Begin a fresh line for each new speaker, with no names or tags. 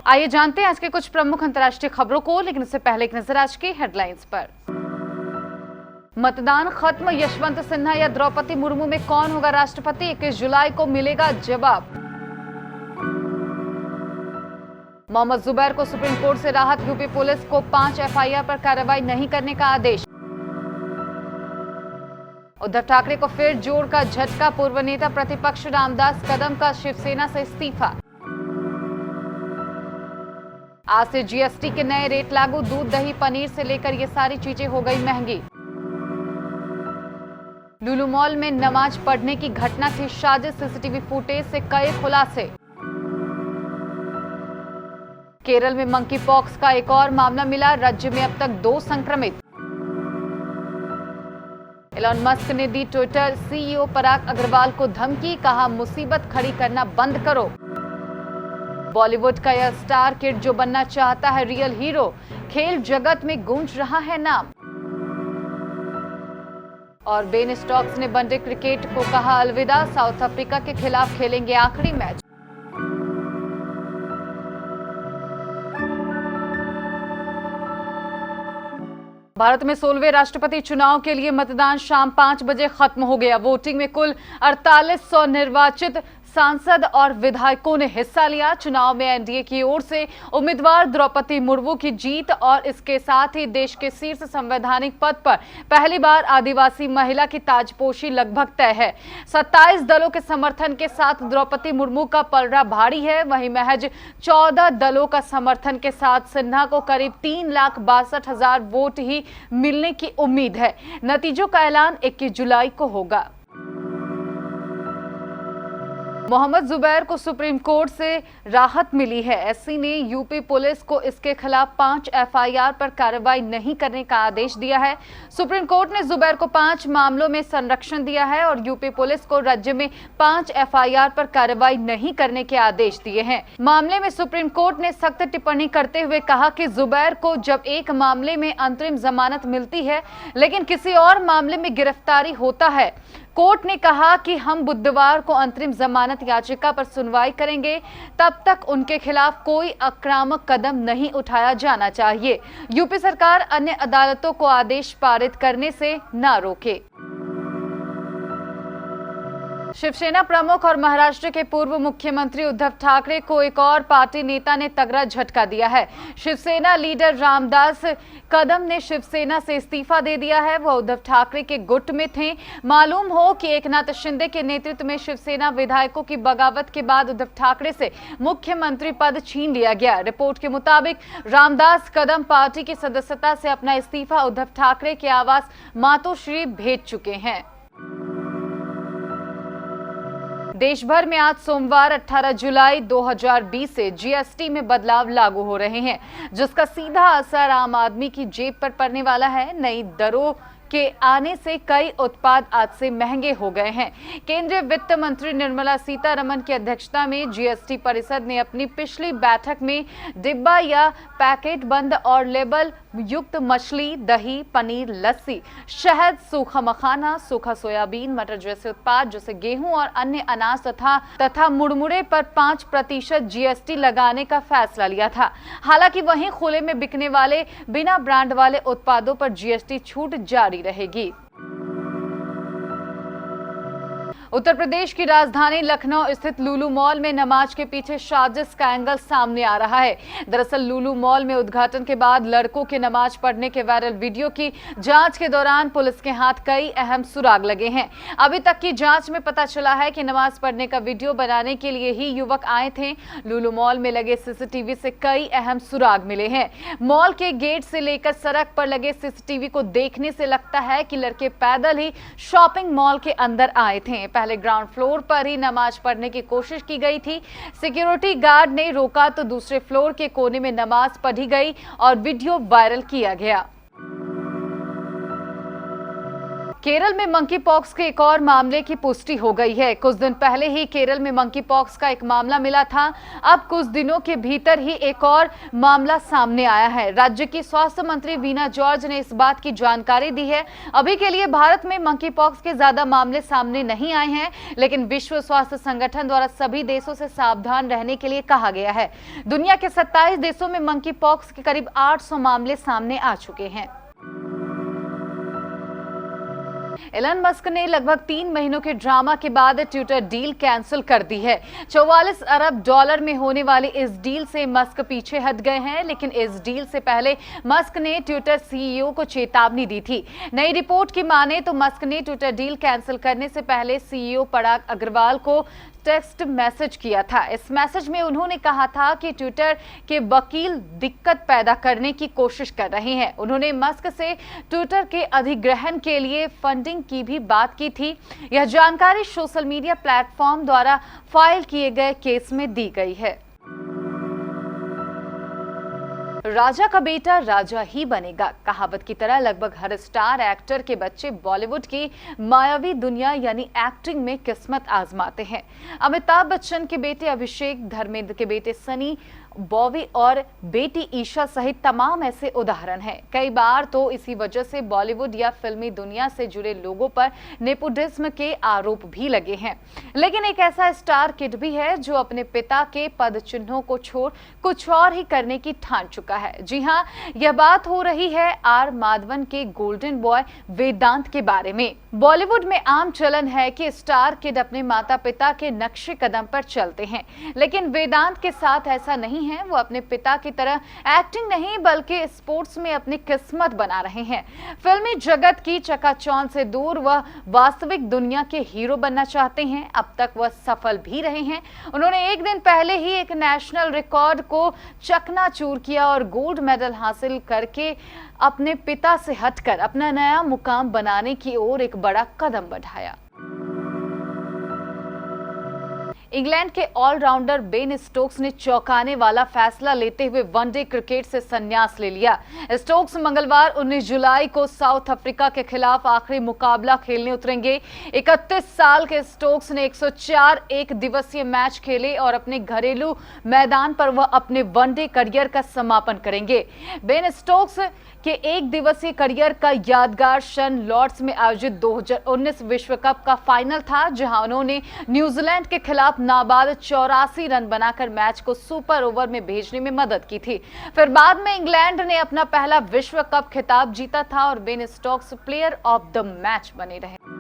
आइए जानते हैं आज के कुछ प्रमुख अंतर्राष्ट्रीय खबरों को, लेकिन इससे पहले एक नजर आज की हेडलाइंस पर। मतदान खत्म, यशवंत सिन्हा या द्रौपदी मुर्मू में कौन होगा राष्ट्रपति? 21 जुलाई को मिलेगा जवाब। मोहम्मद जुबैर को सुप्रीम कोर्ट से राहत, यूपी पुलिस को 5 एफआईआर पर कार्रवाई नहीं करने का आदेश। उद्धव ठाकरे को फिर जोर का झटका, पूर्व नेता प्रतिपक्ष रामदास कदम का शिवसेना से इस्तीफा। आज से जीएसटी के नए रेट लागू, दूध दही पनीर से लेकर ये सारी चीजें हो गई महंगी। लुलु मॉल में नमाज पढ़ने की घटना थी साजिश, सीसीटीवी फुटेज से कई खुलासे। केरल में मंकी पॉक्स का एक और मामला मिला, राज्य में अब तक 2 संक्रमित। एलन मस्क ने दी ट्विटर सीईओ पराग अग्रवाल को धमकी, कहा मुसीबत खड़ी करना बंद करो। बॉलीवुड का यह स्टार किड जो बनना चाहता है रियल हीरो, खेल जगत में गूंज रहा है नाम। और बेन स्टोक्स ने वनडे क्रिकेट को कहा अलविदा, साउथ अफ्रीका के खिलाफ खेलेंगे आखिरी मैच। भारत में 16वें राष्ट्रपति चुनाव के लिए मतदान शाम 5 बजे खत्म हो गया। वोटिंग में कुल 4800 निर्वाचित सांसद और विधायकों ने हिस्सा लिया। चुनाव में एनडीए की ओर से उम्मीदवार द्रौपदी मुर्मू की जीत और इसके साथ ही देश के शीर्ष संवैधानिक पद पर पहली बार आदिवासी महिला की ताजपोशी लगभग तय है। 27 दलों के समर्थन के साथ द्रौपदी मुर्मू का पलड़ा भारी है। वहीं महज 14 दलों का समर्थन के साथ सिन्हा को करीब 3,62,000 वोट ही मिलने की उम्मीद है। नतीजों का ऐलान 21 जुलाई को होगा। मोहम्मद जुबैर को सुप्रीम कोर्ट से राहत मिली है। एससी ने यूपी पुलिस को इसके खिलाफ 5 एफआईआर पर कार्रवाई नहीं करने का आदेश दिया है। सुप्रीम कोर्ट ने जुबैर को 5 मामलों में संरक्षण दिया है और यूपी पुलिस को राज्य में 5 एफआईआर पर कार्रवाई नहीं करने के आदेश दिए हैं। मामले में सुप्रीम कोर्ट ने सख्त टिप्पणी करते हुए कहा कि जुबैर को जब एक मामले में अंतरिम जमानत मिलती है लेकिन किसी और मामले में गिरफ्तारी होता है, कोर्ट ने कहा कि हम बुधवार को अंतरिम जमानत याचिका पर सुनवाई करेंगे, तब तक उनके खिलाफ कोई आक्रामक कदम नहीं उठाया जाना चाहिए। यूपी सरकार अन्य अदालतों को आदेश पारित करने से न रोके। शिवसेना प्रमुख और महाराष्ट्र के पूर्व मुख्यमंत्री उद्धव ठाकरे को एक और पार्टी नेता ने तगड़ा झटका दिया है। शिवसेना लीडर रामदास कदम ने शिवसेना से इस्तीफा दे दिया है। वह उद्धव ठाकरे के गुट में थे। मालूम हो कि एकनाथ शिंदे के नेतृत्व में शिवसेना विधायकों की बगावत के बाद उद्धव ठाकरे से मुख्यमंत्री पद छीन लिया गया। रिपोर्ट के मुताबिक रामदास कदम पार्टी की सदस्यता से अपना इस्तीफा उद्धव ठाकरे के आवास मातोश्री भेज चुके हैं। देश भर में आज सोमवार 18 जुलाई 2020 से जीएसटी में बदलाव लागू हो रहे हैं, जिसका सीधा असर आम आदमी की जेब पर पड़ने वाला है। नई दरों के आने से कई उत्पाद आज से महंगे हो गए हैं। केंद्रीय वित्त मंत्री निर्मला सीतारमण की अध्यक्षता में जीएसटी परिषद ने अपनी पिछली बैठक में डिब्बा या पैकेट बंद और लेबल युक्त मछली, दही, पनीर, लस्सी, शहद, सूखा मखाना, सूखा सोयाबीन, मटर जैसे उत्पाद जैसे गेहूं और अन्य अनाज तथा मुड़मुड़े पर 5% जीएसटी लगाने का फैसला लिया था। हालांकि वहीं खुले में बिकने वाले बिना ब्रांड वाले उत्पादों पर जीएसटी छूट जारी रहेगी। उत्तर प्रदेश की राजधानी लखनऊ स्थित लुलु मॉल में नमाज के पीछे साजिश का एंगल सामने आ रहा है। दरअसल लुलु मॉल में उद्घाटन के बाद लड़कों के नमाज पढ़ने के वायरल वीडियो की जांच के दौरान पुलिस के हाथ कई अहम सुराग लगे हैं। अभी तक की जांच में पता चला है कि नमाज पढ़ने का वीडियो बनाने के लिए ही युवक आए थे। लुलु मॉल में लगे सीसीटीवी से कई अहम सुराग मिले हैं। मॉल के गेट से लेकर सड़क पर लगे सीसीटीवी को देखने से लगता है कि लड़के पैदल ही शॉपिंग मॉल के अंदर आए थे। पहले ग्राउंड फ्लोर पर ही नमाज पढ़ने की कोशिश की गई थी। सिक्योरिटी गार्ड ने रोका तो दूसरे फ्लोर के कोने में नमाज पढ़ी गई और वीडियो वायरल किया गया। केरल में मंकी पॉक्स के एक और मामले की पुष्टि हो गई है। कुछ दिन पहले ही केरल में मंकी पॉक्स का एक मामला मिला था। अब कुछ दिनों के भीतर ही एक और मामला सामने आया है। राज्य की स्वास्थ्य मंत्री वीना जॉर्ज ने इस बात की जानकारी दी है। अभी के लिए भारत में मंकी पॉक्स के ज्यादा मामले सामने नहीं आए हैं, लेकिन विश्व स्वास्थ्य संगठन द्वारा सभी देशों से सावधान रहने के लिए कहा गया है। दुनिया के 27 देशों में मंकी पॉक्स के करीब 800 मामले सामने आ चुके हैं। एलन मस्क ने लगभग 3 महीनों के ड्रामा के बाद ट्विटर डील कैंसिल कर दी है। 44 अरब डॉलर में होने वाली इस डील से मस्क पीछे हट गए हैं, लेकिन इस डील से पहले मस्क ने ट्विटर सीईओ को चेतावनी दी थी। नई रिपोर्ट की माने तो मस्क ने ट्विटर डील कैंसिल करने से पहले सीईओ पराग अग्रवाल को टेक्स्ट मैसेज किया था। इस मैसेज में उन्होंने कहा था कि ट्विटर के वकील दिक्कत पैदा करने की कोशिश कर रहे हैं। उन्होंने मस्क से ट्विटर के अधिग्रहण के लिए फंडिंग की भी बात की थी। यह जानकारी सोशल मीडिया प्लेटफॉर्म द्वारा फाइल किए गए केस में दी गई है। राजा का बेटा राजा ही बनेगा, कहावत की तरह लगभग हर स्टार एक्टर के बच्चे बॉलीवुड की मायावी दुनिया यानी एक्टिंग में किस्मत आजमाते हैं। अमिताभ बच्चन के बेटे अभिषेक, धर्मेंद्र के बेटे सनी, बॉबी और बेटी ईशा सहित तमाम ऐसे उदाहरण हैं। कई बार तो इसी वजह से बॉलीवुड या फिल्मी दुनिया से जुड़े लोगों पर नेपोटिज्म के आरोप भी लगे हैं। लेकिन एक ऐसा स्टार किड भी है जो अपने पिता के पद चिन्हों को छोड़ कुछ और ही करने की ठान चुका है। जी हाँ, यह बात हो रही है आर माधवन के गोल्डन बॉय वेदांत के बारे में। बॉलीवुड में आम चलन है कि स्टार किड अपने माता पिता के नक्शे कदम पर चलते हैं, लेकिन वेदांत के साथ ऐसा नहीं है। वो अपने पिता की तरह एक्टिंग नहीं बल्कि स्पोर्ट्स में अपनी किस्मत बना रहे हैं। फिल्मी जगत की चकाचौंध से दूर वह वास्तविक दुनिया के हीरो बनना चाहते हैं। अब तक वह सफल भी रहे हैं। उन्होंने एक दिन पहले ही एक नेशनल रिकॉर्ड को चकनाचूर किया और गोल्ड मेडल हासिल करके अपने पिता से हटकर अपना नया मुकाम बनाने की ओर एक बड़ा कदम बढ़ाया। इंग्लैंड के ऑलराउंडर बेन स्टोक्स ने चौंकाने वाला फैसला लेते हुए वनडे क्रिकेट से संन्यास ले लिया। स्टोक्स मंगलवार 19 जुलाई को साउथ अफ्रीका के खिलाफ आखिरी मुकाबला खेलने उतरेंगे। 31 साल के स्टोक्स ने 104 एक दिवसीय मैच खेले और अपने घरेलू मैदान पर वह अपने वनडे करियर का समापन करेंगे। बेन स्टोक्स के एक दिवसीय करियर का यादगार क्षण लॉर्ड्स में आयोजित 2019 विश्व कप का फाइनल था, जहां उन्होंने न्यूजीलैंड के खिलाफ नाबाद 84 रन बनाकर मैच को सुपर ओवर में भेजने में मदद की थी। फिर बाद में इंग्लैंड ने अपना पहला विश्व कप खिताब जीता था और Ben Stokes player of the match बने रहे।